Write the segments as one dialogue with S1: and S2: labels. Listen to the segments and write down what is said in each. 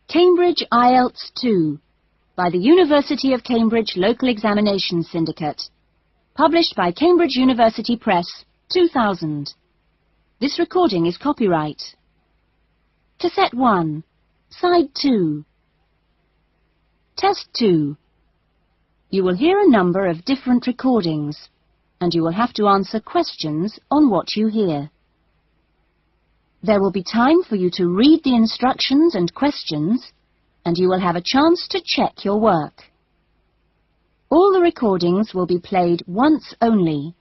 S1: Cambridge IELTS 2 by the University of Cambridge Local Examination Syndicate. Published by Cambridge University Press, 2000. This recording is copyright. Cassette 1, Side 2. Test 2. You will hear a number of different recordings, and you will have to answer questions on what you hear. There will be time for you to read the instructions and questions, and you will have a chance to check your work. All the recordings will be played once only.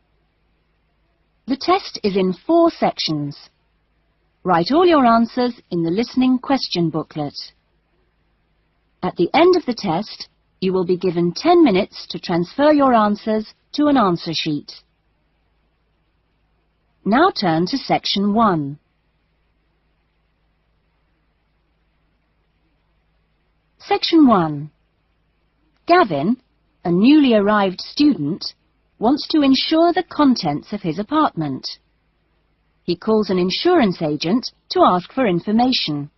S1: The test is in 4 sections. Write all your answers in the listening question booklet. At the end of the test, you will be given 10 minutes to transfer your answers to an answer sheet. Now turn to Section 1. Section 1. Gavin, a newly arrived student, wants to insure the contents of his apartment. He calls an insurance agent to ask for information.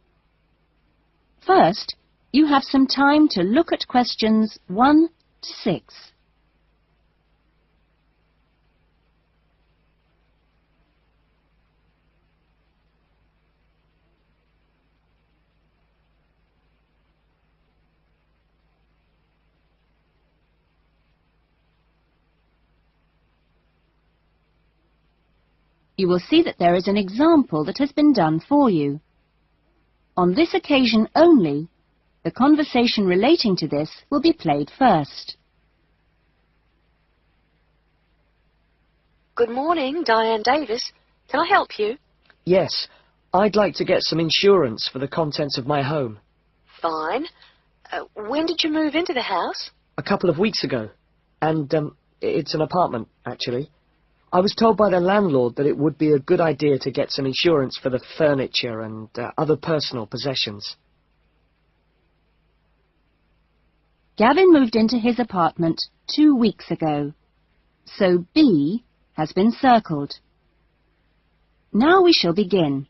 S1: First, you have some time to look at questions 1 to 6. You will see that there is an example that has been done for you. On this occasion only, the conversation relating to this will be played first.
S2: Good morning, Diane Davis. Can I help you?
S3: Yes, I'd like to get some insurance for the contents of my home.
S2: Fine. When did you move into the house?
S3: A couple of weeks ago. And it's an apartment, actually. I was told by the landlord that it would be a good idea to get some insurance for the furniture and other personal possessions.
S1: Gavin moved into his apartment 2 weeks ago, so B has been circled. Now we shall begin.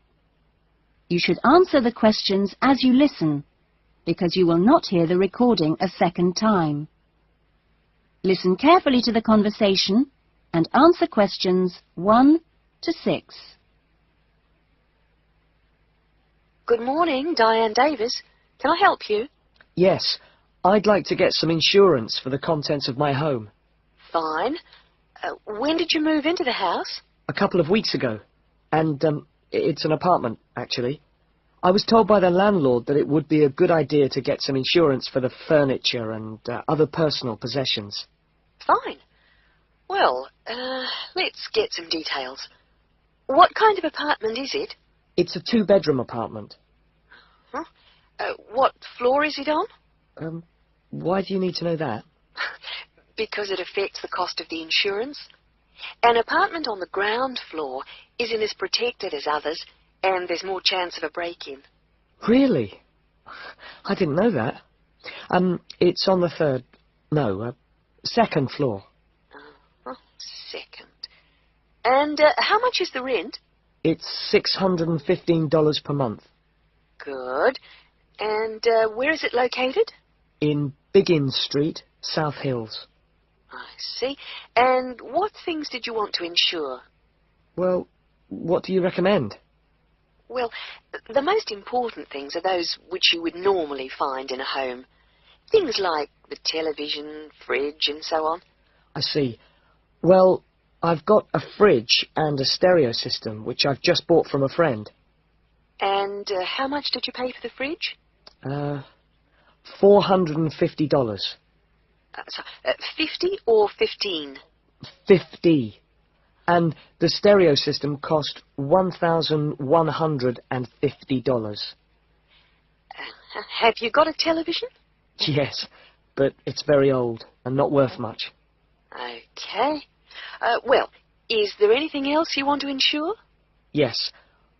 S1: You should answer the questions as you listen, because you will not hear the recording a second time. Listen carefully to the conversation and answer questions 1 to 6.
S2: Good morning, Diane Davis. Can I help you?
S3: Yes, I'd like to get some insurance for the contents of my home.
S2: Fine. When did you move into the house?
S3: A couple of weeks ago. And it's an apartment, actually. I was told by the landlord that it would be a good idea to get some insurance for the furniture and other personal possessions.
S2: Fine. Well, let's get some details. What kind of apartment is it?
S3: It's a 2-bedroom apartment.
S2: Huh? What floor is it on?
S3: Why do you need to know that?
S2: Because it affects the cost of the insurance. An apartment on the ground floor isn't as protected as others, and there's more chance of a break-in.
S3: Really? I didn't know that. It's on the second floor.
S2: Second. And how much is the rent?
S3: It's $615 per month.
S2: Good. And where is it located?
S3: In Biggin Street, South Hills.
S2: I see. And what things did you want to insure?
S3: Well, what do you recommend?
S2: Well, the most important things are those which you would normally find in a home. Things like the television, fridge, and so on.
S3: I see. Well, I've got a fridge and a stereo system, which I've just bought from a friend.
S2: And how much did you pay for the fridge?
S3: $450.
S2: 50 or 15?
S3: 50. And the stereo system cost $1,150.
S2: Have you got a television?
S3: Yes, but it's very old and not worth much.
S2: Okay. Well, is there anything else you want to insure?
S3: Yes.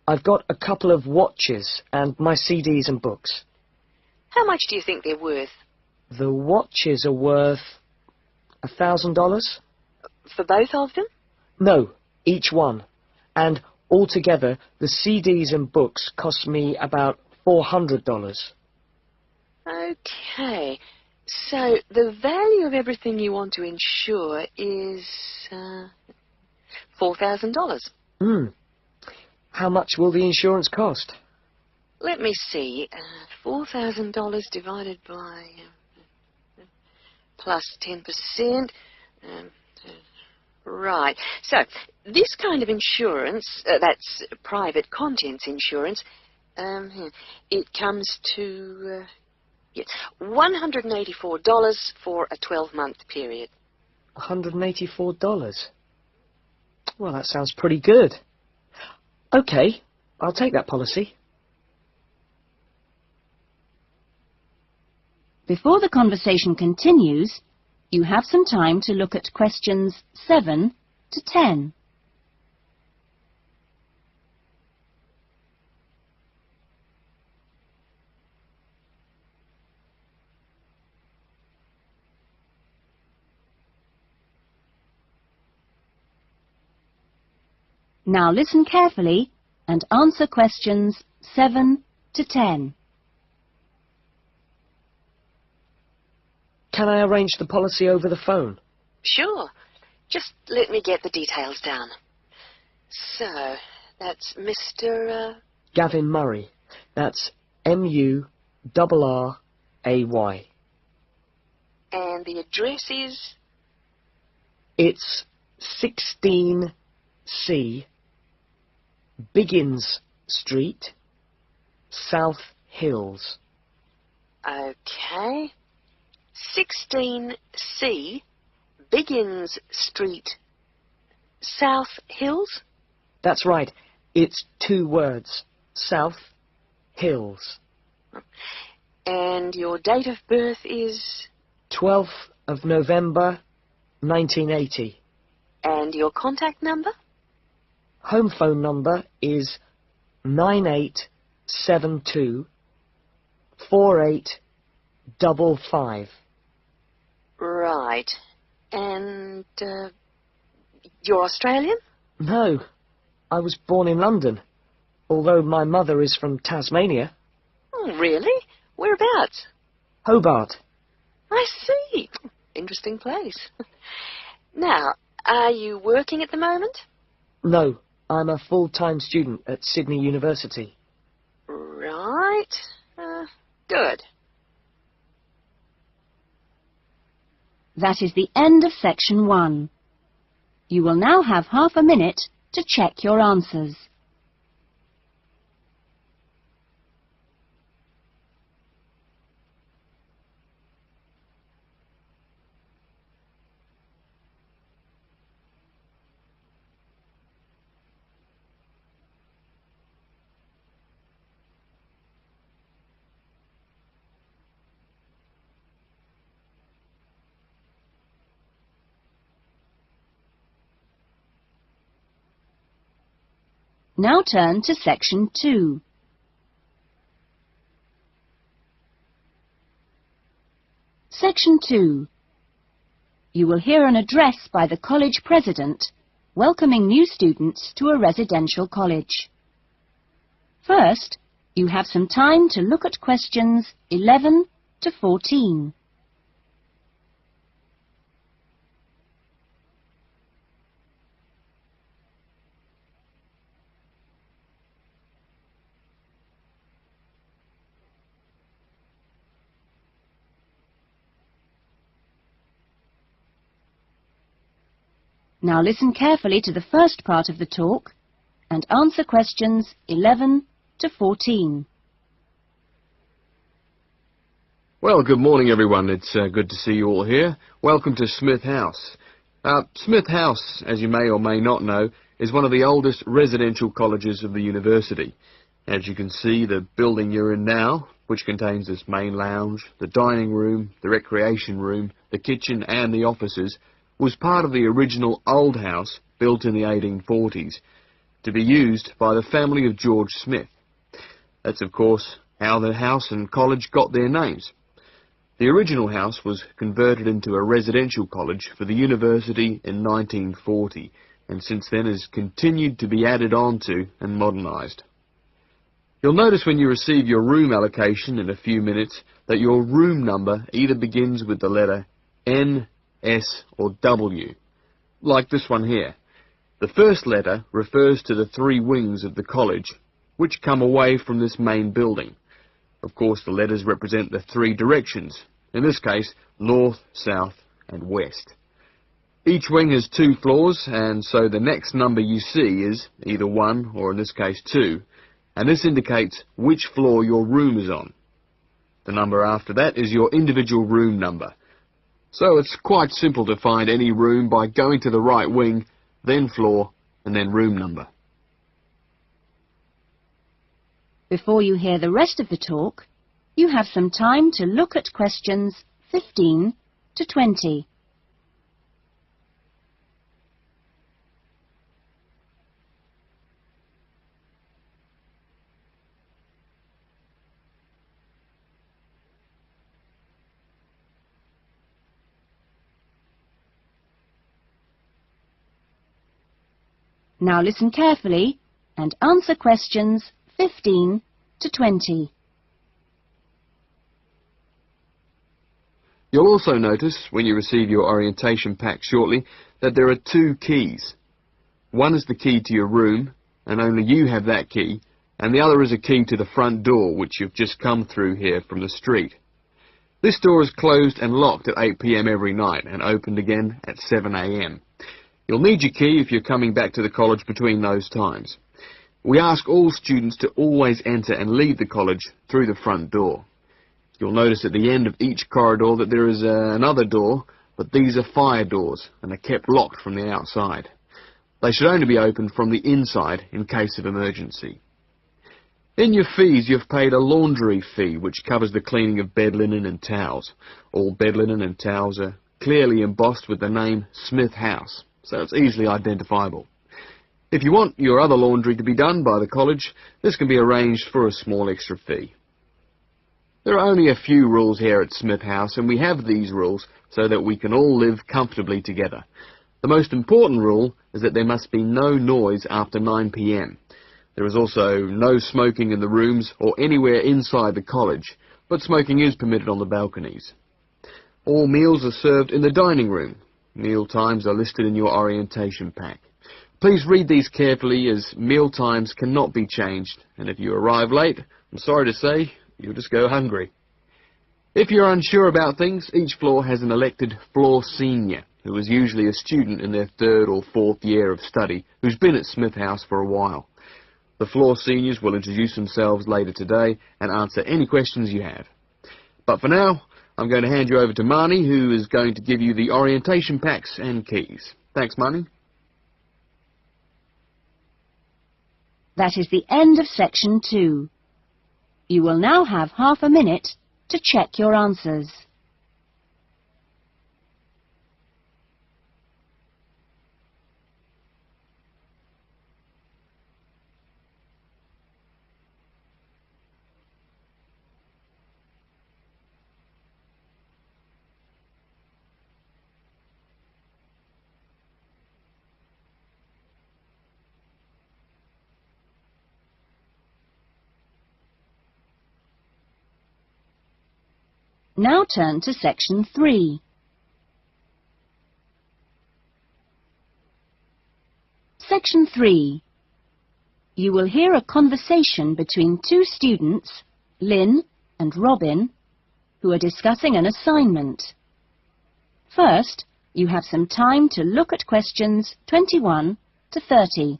S3: I've got a couple of watches and my CDs and books.
S2: How much do you think they're worth?
S3: The watches are worth $1,000.
S2: For both of them?
S3: No, each one. And altogether, the CDs and books cost me about $400.
S2: Okay, so the value of everything you want to insure is $4,000.
S3: How much will the insurance cost?
S2: Let me see. $4,000 divided by plus 10%. Right. So this kind of insurance, that's private contents insurance, it comes to $184 for a 12-month period.
S3: $184? Well, that sounds pretty good. Okay, I'll take that policy.
S1: Before the conversation continues, you have some time to look at questions 7 to 10. Now listen carefully and answer questions 7 to 10.
S3: Can I arrange the policy over the phone?
S2: Sure. Just let me get the details down. So, that's Mr.
S3: Gavin Murray. That's Murray.
S2: And the address is?
S3: It's 16C Biggins Street, South Hills.
S2: Okay. 16C Biggins Street, South Hills?
S3: That's right. It's 2 words. South Hills.
S2: And your date of birth is?
S3: 12th of November, 1980.
S2: And your contact number?
S3: Home phone number is 9872 4855.
S2: Right. And, you're Australian?
S3: No, I was born in London, although my mother is from Tasmania.
S2: Oh, really? Whereabouts?
S3: Hobart.
S2: I see. Interesting place. Now, are you working at the moment?
S3: No, I'm a full-time student at Sydney University.
S2: Right. Good.
S1: That is the end of section 1. You will now have half a minute to check your answers. Now turn to section 2. Section 2. You will hear an address by the college president welcoming new students to a residential college. First, you have some time to look at questions 11 to 14. Now listen carefully to the first part of the talk and answer questions 11 to 14.
S4: Well, good morning, everyone. It's good to see you all here. Welcome to Smith House. Smith House, as you may or may not know, is one of the oldest residential colleges of the university. As you can see, the building you're in now, which contains this main lounge, the dining room, the recreation room, the kitchen and the offices, was part of the original old house built in the 1840s to be used by the family of George Smith. That's, of course, how the house and college got their names. The original house was converted into a residential college for the university in 1940, and since then has continued to be added on to and modernised. You'll notice when you receive your room allocation in a few minutes that your room number either begins with the letter N, S or W, like this one here. The first letter refers to the 3 wings of the college, which come away from this main building. Of course, the letters represent the 3 directions, in this case, north, south and west. Each wing has 2 floors, and so the next number you see is either 1 or in this case 2, and this indicates which floor your room is on. The number after that is your individual room number. So it's quite simple to find any room by going to the right wing, then floor, and then room number.
S1: Before you hear the rest of the talk, you have some time to look at questions 15 to 20. Now listen carefully and answer questions 15 to 20.
S4: You'll also notice, when you receive your orientation pack shortly, that there are 2 keys. One is the key to your room, and only you have that key, and the other is a key to the front door, which you've just come through here from the street. This door is closed and locked at 8 p.m. every night, and opened again at 7 a.m. You'll need your key if you're coming back to the college between those times. We ask all students to always enter and leave the college through the front door. You'll notice at the end of each corridor that there is another door, but these are fire doors and are kept locked from the outside. They should only be opened from the inside in case of emergency. In your fees, you've paid a laundry fee, which covers the cleaning of bed linen and towels. All bed linen and towels are clearly embossed with the name Smith House, so it's easily identifiable. If you want your other laundry to be done by the college, this can be arranged for a small extra fee. There are only a few rules here at Smith House, and we have these rules so that we can all live comfortably together. The most important rule is that there must be no noise after 9 p.m. There is also no smoking in the rooms or anywhere inside the college, but smoking is permitted on the balconies. All meals are served in the dining room. Meal times are listed in your orientation pack. Please read these carefully, as meal times cannot be changed, and if you arrive late, I'm sorry to say, you'll just go hungry. If you're unsure about things, each floor has an elected floor senior, who is usually a student in their 3rd or 4th year of study, who's been at Smith House for a while. The floor seniors will introduce themselves later today and answer any questions you have. But for now, I'm going to hand you over to Marnie, who is going to give you the orientation packs and keys. Thanks, Marnie.
S1: That is the end of section 2. You will now have half a minute to check your answers. Now turn to section 3. Section 3. You will hear a conversation between 2 students, Lynn and Robin, who are discussing an assignment. First, you have some time to look at questions 21 to 30.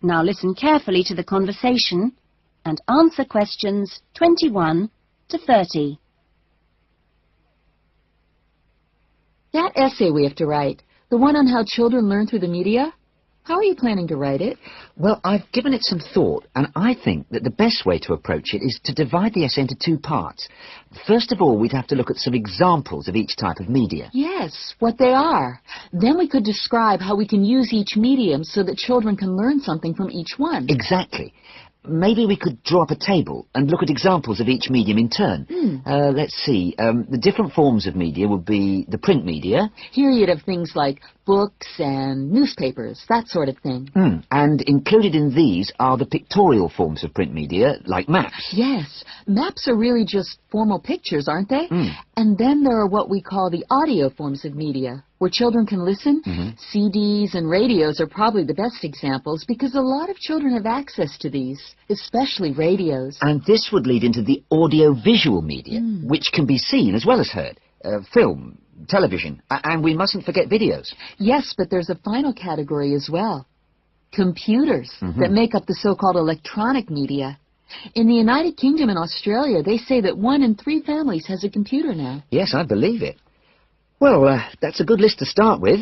S1: Now listen carefully to the conversation and answer questions 21 to 30.
S5: That essay we have to write, the one on how children learn through the media, how are you planning to write it?
S6: Well, I've given it some thought, and I think that the best way to approach it is to divide the essay into two parts. First of all, we'd have to look at some examples of each type of media.
S5: Yes, what they are. Then we could describe how we can use each medium so that children can learn something from each one.
S6: Exactly. Maybe we could draw up a table and look at examples of each medium in turn. Let's see. The different forms of media would be the print media.
S5: Here you'd have things like books and newspapers, that sort of thing.
S6: And included in these are the pictorial forms of print media, like maps.
S5: Yes, maps are really just formal pictures, aren't they? And then there are what we call the audio forms of media, where children can listen. CDs and radios are probably the best examples because a lot of children have access to these, especially radios.
S6: And this would lead into the audio-visual media, which can be seen as well as heard. Film, television, and we mustn't forget videos.
S5: Yes, but there's a final category as well. Computers that make up the so-called electronic media. In the United Kingdom and Australia, they say that 1 in 3 families has a computer now.
S6: Yes, I believe it. Well, that's a good list to start with.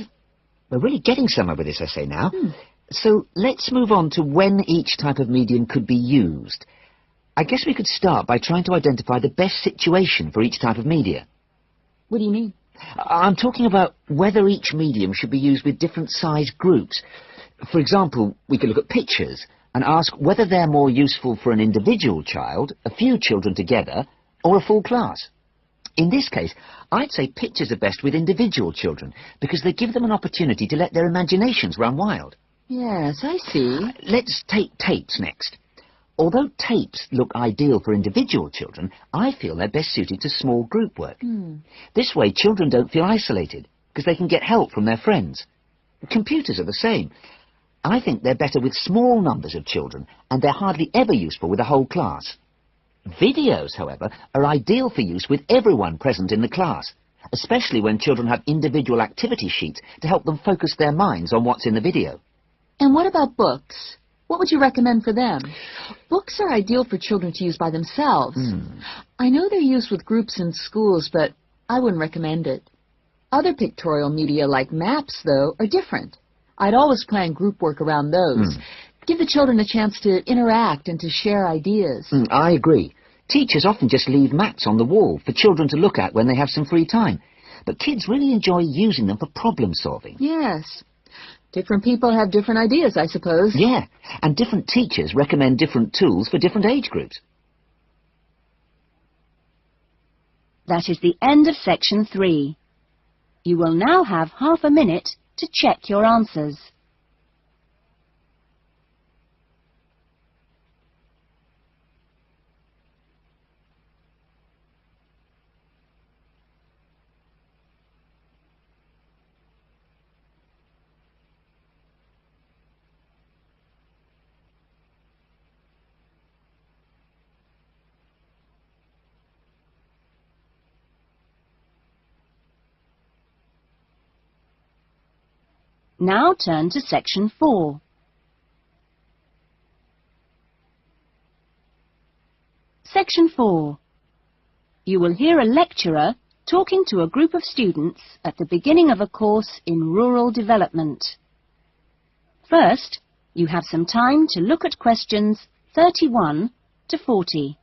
S6: We're really getting somewhere with this essay now. So let's move on to when each type of medium could be used. I guess we could start by trying to identify the best situation for each type of media.
S5: What do you mean?
S6: I'm talking about whether each medium should be used with different size groups. For example, we could look at pictures and ask whether they're more useful for an individual child, a few children together, or a full class. In this case, I'd say pictures are best with individual children because they give them an opportunity to let their imaginations run wild.
S5: Yes, I see.
S6: Let's take tapes next. Although tapes look ideal for individual children, I feel they're best suited to small group work. This way, children don't feel isolated, because they can get help from their friends. Computers are the same. I think they're better with small numbers of children, and they're hardly ever useful with a whole class. Videos, however, are ideal for use with everyone present in the class, especially when children have individual activity sheets to help them focus their minds on what's in the video.
S5: And what about books? What would you recommend for them? Books are ideal for children to use by themselves. I know they're used with groups in schools, but I wouldn't recommend it. Other pictorial media like maps, though, are different. I'd always plan group work around those. Give the children a chance to interact and to share ideas.
S6: I agree. Teachers often just leave maps on the wall for children to look at when they have some free time. But kids really enjoy using them for problem solving.
S5: Yes. Different people have different ideas, I suppose.
S6: Yeah, and different teachers recommend different tools for different age groups.
S1: That is the end of section 3. You will now have half a minute to check your answers. Now turn to section 4. Section 4. You will hear a lecturer talking to a group of students at the beginning of a course in rural development. First, you have some time to look at questions 31 to 40.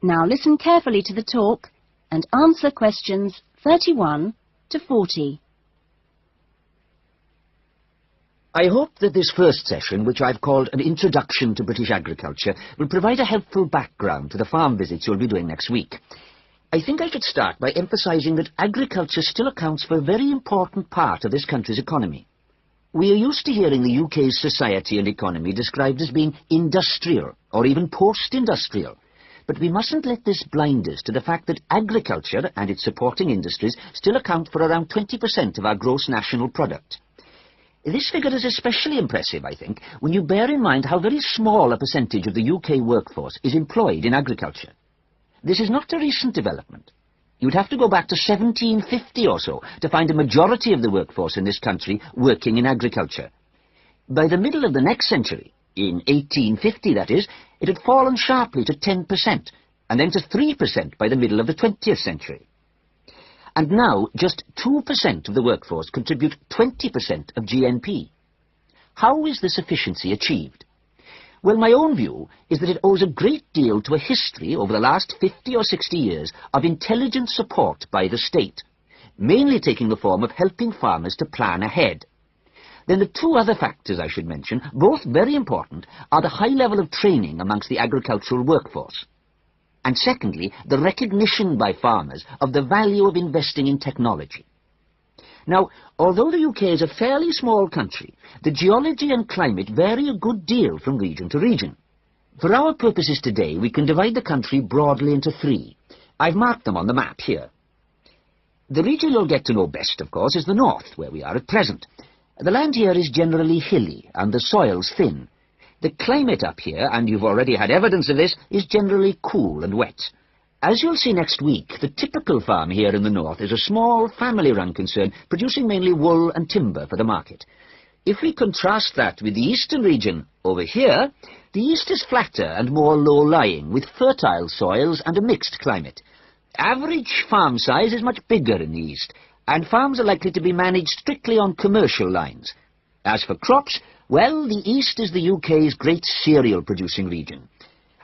S1: Now listen carefully to the talk and answer questions 31 to 40.
S6: I hope that this first session, which I've called An Introduction to British Agriculture, will provide a helpful background to the farm visits you'll be doing next week. I think I should start by emphasising that agriculture still accounts for a very important part of this country's economy. We are used to hearing the UK's society and economy described as being industrial, or even post-industrial. But we mustn't let this blind us to the fact that agriculture and its supporting industries still account for around 20% of our gross national product. This figure is especially impressive, I think, when you bear in mind how very small a percentage of the UK workforce is employed in agriculture. This is not a recent development. You'd have to go back to 1750 or so to find a majority of the workforce in this country working in agriculture. By the middle of the next century, in 1850 that is, it had fallen sharply to 10%, and then to 3% by the middle of the 20th century. And now, just 2% of the workforce contribute 20% of GNP. How is this efficiency achieved? Well, my own view is that it owes a great deal to a history over the last 50 or 60 years of intelligent support by the state, mainly taking the form of helping farmers to plan ahead. Then the two other factors I should mention, both very important, are the high level of training amongst the agricultural workforce. And secondly, the recognition by farmers of the value of investing in technology. Now, although the UK is a fairly small country, the geology and climate vary a good deal from region to region. For our purposes today, we can divide the country broadly into three. I've marked them on the map here. The region you'll get to know best, of course, is the north, where we are at present. The land here is generally hilly, and the soils thin. The climate up here, and you've already had evidence of this, is generally cool and wet. As you'll see next week, the typical farm here in the north is a small, family-run concern, producing mainly wool and timber for the market. If we contrast that with the eastern region, over here, the east is flatter and more low-lying, with fertile soils and a mixed climate. Average farm size is much bigger in the east, and farms are likely to be managed strictly on commercial lines. As for crops, well, the east is the UK's great cereal-producing region.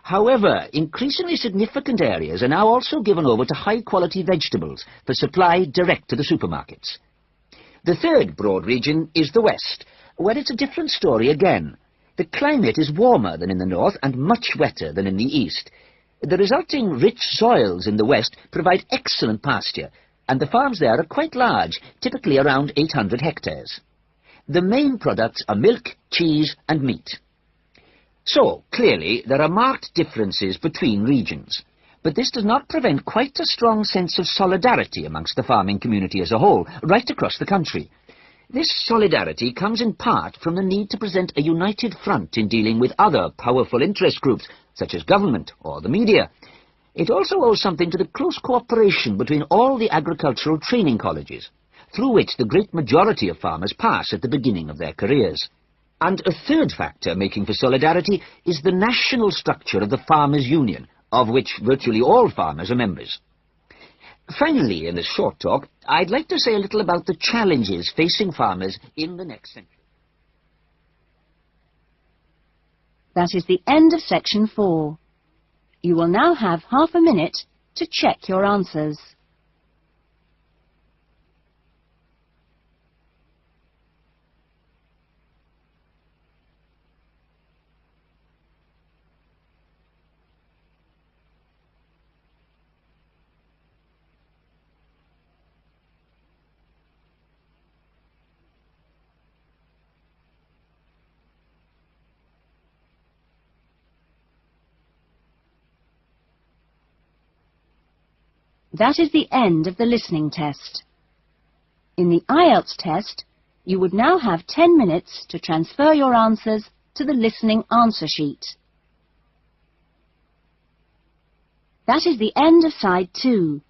S6: However, increasingly significant areas are now also given over to high-quality vegetables for supply direct to the supermarkets. The third broad region is the west, where it's a different story again. The climate is warmer than in the north and much wetter than in the east. The resulting rich soils in the west provide excellent pasture, and the farms there are quite large, typically around 800 hectares. The main products are milk, cheese and meat. So, clearly, there are marked differences between regions, but this does not prevent quite a strong sense of solidarity amongst the farming community as a whole, right across the country. This solidarity comes in part from the need to present a united front in dealing with other powerful interest groups, such as government or the media. It also owes something to the close cooperation between all the agricultural training colleges, through which the great majority of farmers pass at the beginning of their careers. And a third factor making for solidarity is the national structure of the Farmers' Union, of which virtually all farmers are members. Finally, in this short talk, I'd like to say a little about the challenges facing farmers in the next century.
S1: That is the end of section 4. You will now have half a minute to check your answers. That is the end of the listening test. In the IELTS test, you would now have 10 minutes to transfer your answers to the listening answer sheet. That is the end of side 2.